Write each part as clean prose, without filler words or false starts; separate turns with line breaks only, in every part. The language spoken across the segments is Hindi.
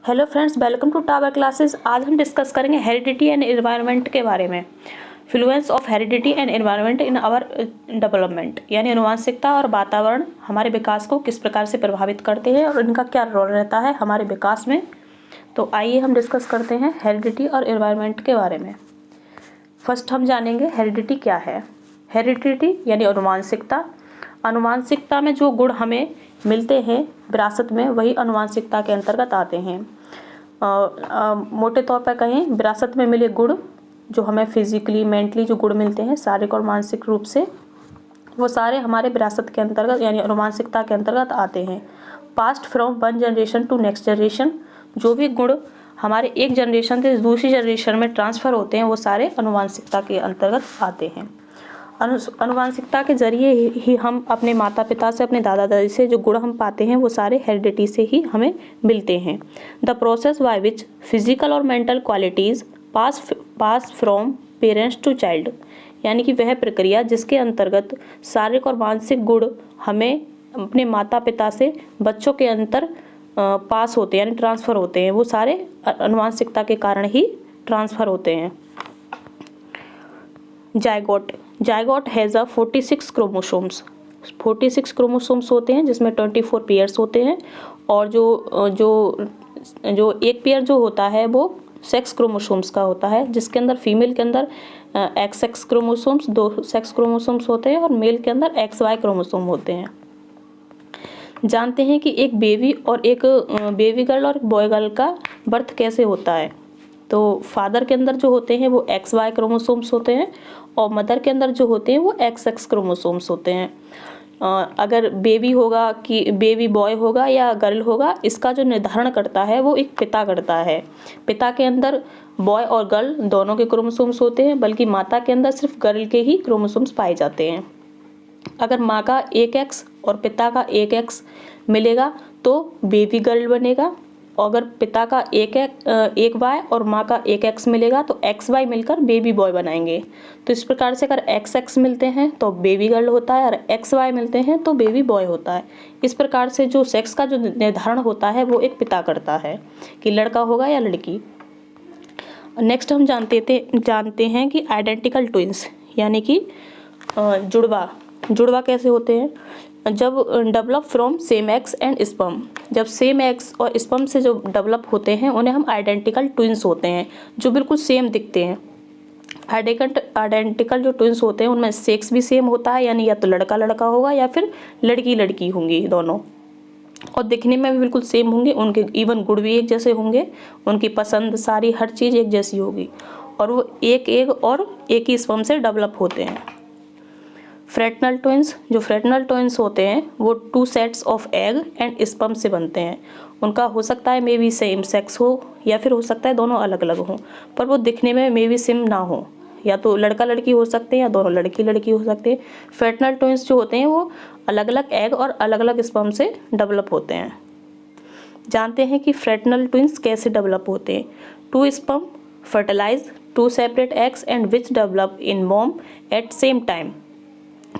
Hello friends, welcome to tower classes. आज हम डिस्कस करेंगे हेरिडिटी एंड एनवायरनमेंट के बारे में। Influence of heredity and environment in our development, यानी आनुवंशिकता और वातावरण हमारे विकास को किस प्रकार से प्रभावित करते हैं और इनका क्या रोल रहता है हमारे विकास में। तो आइए हम डिस्कस करते हैं हेरिडिटी और एनवायरनमेंट के बारे में। फर्स्ट हम जानेंगे हेरिडिटी क्या है। हेरिडिटी यानी आनुवंशिकता। आनुवंशिकता में जो गुण हमें मिलते हैं विरासत में, वही आनुवंशिकता के अंतर्गत आते हैं। मोटे तौर पर कहें, विरासत में मिले गुण जो हमें फिजिकली मेंटली जो गुण मिलते हैं शारीरिक और मानसिक रूप से, वो सारे हमारे विरासत के अंतर्गत यानी आनुवंशिकता के अंतर्गत आते हैं। Passed from one generation to next generation, जो भी गुण हमारे एक जनरेशन से दूसरी जनरेशन में ट्रांसफ़र होते हैं वो सारे आनुवंशिकता के अंतर्गत आते हैं। आनुवंशिकता के जरिए ही हम अपने माता पिता से, अपने दादा दादी से जो गुण हम पाते हैं वो सारे हेरिडिटी से ही हमें मिलते हैं। The process by which physical और mental qualities pass from parents to child, यानी कि वह प्रक्रिया जिसके अंतर्गत शारीरिक और मानसिक गुण हमें अपने माता पिता से बच्चों के अंतर पास होते हैं यानी ट्रांसफ़र होते हैं, वो सारे आनुवंशिकता के कारण ही ट्रांसफ़र होते हैं। Zygote has 46 chromosomes. 46 क्रोमोसोम्स होते हैं जिसमें 24 पेयर्स होते हैं, और जो एक पेयर जो होता है वो सेक्स क्रोमोसोम्स का होता है, जिसके अंदर फीमेल के अंदर XX क्रोमोसोम्स, 2 सेक्स क्रोमोसोम्स होते हैं, और मेल के अंदर XY क्रोमोसोम होते हैं। जानते हैं कि एक बेबी गर्ल और बॉय गर्ल का बर्थ कैसे होता है। तो फादर के अंदर जो होते हैं वो XY क्रोमोसोम्स होते हैं, और मदर के अंदर जो होते हैं वो XX क्रोमोसोम्स होते हैं। अगर बेबी होगा कि बेबी बॉय होगा या गर्ल होगा, इसका जो निर्धारण करता है वो एक पिता करता है। पिता के अंदर बॉय और गर्ल दोनों के क्रोमोसोम्स होते हैं, बल्कि माता के अंदर सिर्फ गर्ल के ही क्रोमोसोम्स पाए जाते हैं। अगर माँ का एक X और पिता का एक X मिलेगा तो बेबी गर्ल बनेगा, अगर पिता का एक Y और माँ का एक X मिलेगा तो XY मिलकर बेबी बॉय बनाएंगे। तो इस प्रकार से अगर XX मिलते हैं तो बेबी गर्ल होता है, और XY मिलते हैं तो बेबी बॉय होता है। इस प्रकार से जो सेक्स का जो निर्धारण होता है वो एक पिता करता है कि लड़का होगा या लड़की। नेक्स्ट हम जानते हैं कि आइडेंटिकल ट्विंस, यानी कि जुड़वा कैसे होते हैं। जब develop from same x and sperm, जब सेम एक्स और स्पर्म से जो डेवलप होते हैं उन्हें हम आइडेंटिकल ट्विंस होते हैं, जो बिल्कुल सेम दिखते हैं। आइडेंटिकल जो ट्विंस होते हैं उनमें सेक्स भी सेम होता है, यानी या तो लड़का लड़का होगा या फिर लड़की लड़की होंगी दोनों, और दिखने में भी बिल्कुल सेम होंगे। उनके इवन गुण भी एक जैसे होंगे, उनकी पसंद सारी हर चीज़ एक जैसी होगी, और वो एक ही स्पर्म से डेवलप होते हैं। फ्रेटर्नल ट्विंस होते हैं वो 2 sets of egg and sperm से बनते हैं। उनका हो सकता है मे बी सेम सेक्स हो, या फिर हो सकता है दोनों अलग अलग हों, पर वो दिखने में मे बी सेम ना हो, या तो लड़का लड़की हो सकते हैं या दोनों लड़की लड़की हो सकते हैं। फ्रेटर्नल ट्विंस जो होते हैं वो अलग अलग एग और अलग अलग स्पर्म से डेवलप होते हैं। जानते हैं कि फ्रेटर्नल ट्विंस कैसे डेवलप होते हैं। 2 sperm fertilize 2 separate eggs and which develop in womb at same time,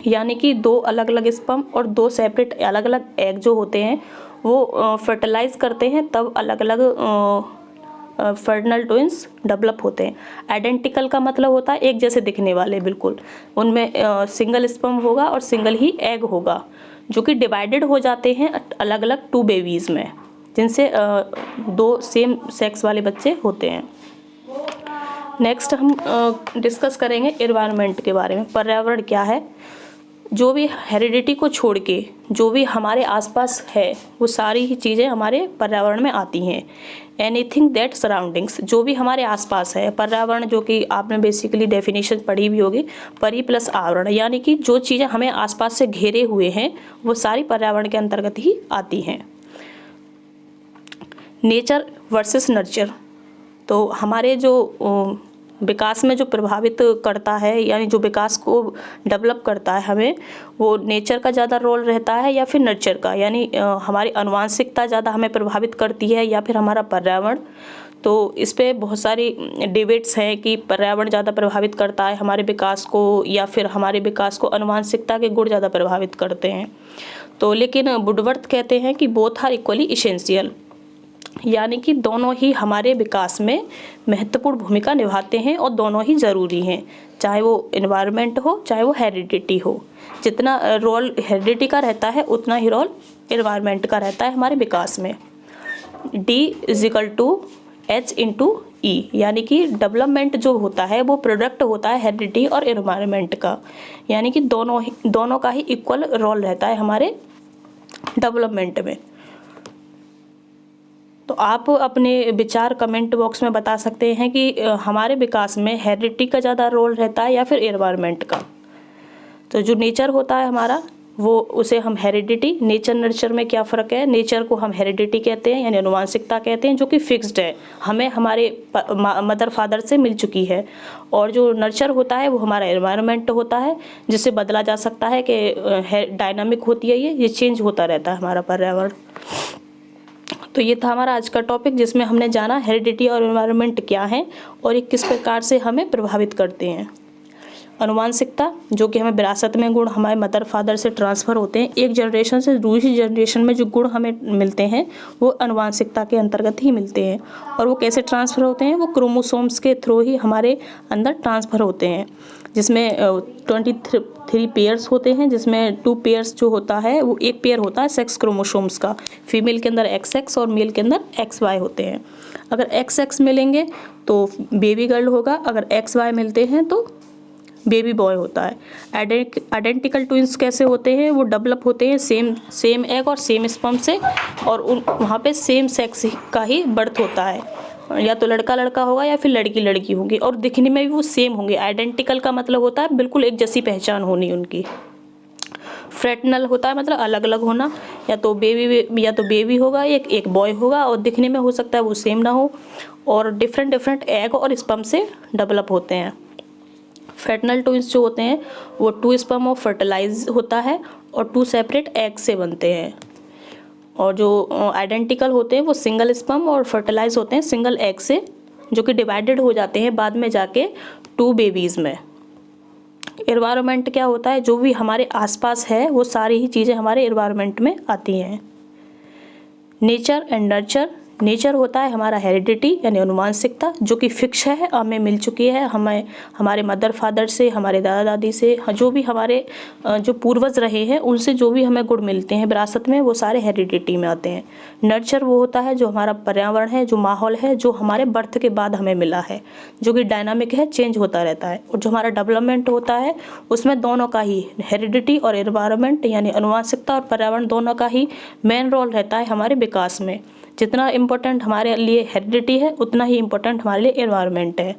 यानी कि 2 अलग अलग स्पर्म और 2 सेपरेट अलग अलग एग जो होते हैं वो फर्टिलाइज करते हैं, तब अलग अलग फ्रेटर्नल ट्विंस डेवलप होते हैं। आइडेंटिकल का मतलब होता है एक जैसे दिखने वाले, बिल्कुल उनमें सिंगल स्पर्म होगा और सिंगल ही एग होगा, जो कि डिवाइडेड हो जाते हैं अलग अलग 2 बेबीज़ में, जिनसे 2 सेम सेक्स वाले बच्चे होते हैं। नेक्स्ट हम डिस्कस करेंगे एनवायरनमेंट के बारे में। पर्यावरण क्या है। जो भी हेरिडिटी को छोड़ के जो भी हमारे आसपास है वो सारी ही चीज़ें हमारे पर्यावरण में आती हैं। एनीथिंग दैट सराउंडिंग्स, जो भी हमारे आसपास है पर्यावरण, जो कि आपने बेसिकली डेफिनेशन पढ़ी भी होगी, परि प्लस आवरण, यानी कि जो चीज़ें हमें आसपास से घेरे हुए हैं वो सारी पर्यावरण के अंतर्गत ही आती हैं। नेचर वर्सेस नर्चर, तो हमारे जो विकास में जो प्रभावित करता है, यानी जो विकास को डेवलप करता है हमें, वो नेचर का ज़्यादा रोल रहता है या फिर नर्चर का, यानी हमारी आनुवंशिकता ज़्यादा हमें प्रभावित करती है या फिर हमारा पर्यावरण। तो इस पे बहुत सारी डिबेट्स हैं कि पर्यावरण ज़्यादा प्रभावित करता है हमारे विकास को, या फिर हमारे विकास को आनुवंशिकता के गुण ज़्यादा प्रभावित करते हैं। तो लेकिन वुडवर्थ कहते हैं कि बोथ आर इक्वली इसेंशियल, यानी कि दोनों ही हमारे विकास में महत्वपूर्ण भूमिका निभाते हैं और दोनों ही ज़रूरी हैं, चाहे वो एनवायरनमेंट हो चाहे वो हेरिडिटी हो। जितना रोल हेरिडिटी का रहता है उतना ही रोल एनवायरनमेंट का रहता है हमारे विकास में। D=H/E, यानी कि डेवलपमेंट जो होता है वो प्रोडक्ट होता है हेरिडिटी और एनवायरनमेंट का, यानी कि दोनों का ही इक्वल रोल रहता है हमारे डेवलपमेंट में। तो आप अपने विचार कमेंट बॉक्स में बता सकते हैं कि हमारे विकास में हेरिडिटी का ज़्यादा रोल रहता है या फिर एनवायरनमेंट का। तो जो नेचर होता है हमारा वो उसे हम हेरिडिटी, नेचर नर्चर में क्या फ़र्क है, नेचर को हम हेरिडिटी कहते हैं यानी आनुवंशिकता कहते हैं, जो कि फिक्स्ड है, हमें हमारे मदर फादर से मिल चुकी है। और जो नर्चर होता है वो हमारा एनवायरनमेंट होता है, जिसे बदला जा सकता है कि डायनामिक होती है, ये चेंज होता रहता है हमारा पर्यावरण। तो ये था हमारा आज का टॉपिक, जिसमें हमने जाना हेरिडिटी और एनवायरनमेंट क्या है और ये किस प्रकार से हमें प्रभावित करते हैं। आनुवंशिकता, जो कि हमें विरासत में गुण हमारे मदर फादर से ट्रांसफ़र होते हैं, एक जनरेशन से दूसरी जनरेशन में जो गुण हमें मिलते हैं वो आनुवंशिकता के अंतर्गत ही मिलते हैं। और वो कैसे ट्रांसफ़र होते हैं, वो क्रोमोसोम्स के थ्रू ही हमारे अंदर ट्रांसफ़र होते हैं, जिसमें 23 पेयर्स होते हैं, जिसमें 2 पेयर्स जो होता है वो एक पेयर होता है सेक्स क्रोमोसोम्स का, फीमेल के अंदर XX और मेल के अंदर XY होते हैं। अगर XX मिलेंगे तो बेबी गर्ल होगा, अगर XY मिलते हैं तो बेबी बॉय होता है। आइडेंटिकल ट्विंस कैसे होते हैं, वो डेवलप होते हैं सेम एग और सेम स्पर्म से, और वहाँ पे सेम सेक्स का ही बर्थ होता है, या तो लड़का लड़का होगा या फिर लड़की लड़की होगी, और दिखने में भी वो सेम होंगे। आइडेंटिकल का मतलब होता है बिल्कुल एक जैसी पहचान होनी उनकी। फ्रेटर्नल होता है मतलब अलग अलग होना, या तो बेबी होगा, एक बॉय होगा, और दिखने में हो सकता है वो सेम ना हो, और डिफरेंट एग और स्पर्म से डेवलप होते हैं। फ्रेटर्नल ट्विंस जो होते हैं वो 2 स्पर्म ऑफ फर्टिलाइज होता है और 2 सेपरेट एग से बनते हैं। और जो आइडेंटिकल होते हैं वो सिंगल स्पर्म और फर्टिलाइज होते हैं सिंगल एग से, जो कि डिवाइडेड हो जाते हैं बाद में जाके 2 बेबीज़ में। एनवायरनमेंट क्या होता है, जो भी हमारे आसपास है वो सारी ही चीज़ें हमारे एनवायरनमेंट में आती हैं। नेचर एंड नर्चर, नेचर होता है हमारा हेरिडिटी यानी आनुवंशिकता, जो कि फिक्स है, हमें मिल चुकी है, हमें हमारे मदर फादर से, हमारे दादा दादी से, जो भी हमारे जो पूर्वज रहे हैं उनसे जो भी हमें गुण मिलते हैं विरासत में, वो सारे हेरिडिटी में आते हैं। नर्चर वो होता है जो हमारा पर्यावरण है, जो माहौल है, जो हमारे बर्थ के बाद हमें मिला है, जो कि डायनामिक है, चेंज होता रहता है। और जो हमारा डेवलपमेंट होता है उसमें दोनों का ही, हेरिडिटी और एनवायरनमेंट यानी आनुवंशिकता और पर्यावरण दोनों का ही मेन रोल रहता है हमारे विकास में। जितना इम्पोर्टेंट हमारे लिए हेरिडिटी है उतना ही इम्पोर्टेंट हमारे लिए एनवायरनमेंट है।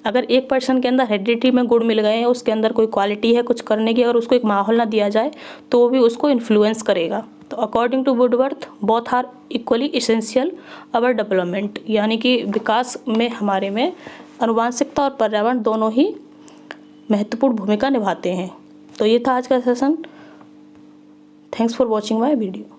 अगर एक पर्सन के अंदर हेरिडिटी में गुण मिल गए हैं, उसके अंदर कोई क्वालिटी है कुछ करने की, अगर उसको एक माहौल ना दिया जाए तो वो भी उसको इन्फ्लुएंस करेगा। तो according to Woodworth, both are equally essential our development, यानी कि विकास में हमारे में आनुवंशिकता और पर्यावरण दोनों ही महत्वपूर्ण भूमिका निभाते हैं। तो ये था आज का session. Thanks for watching my video.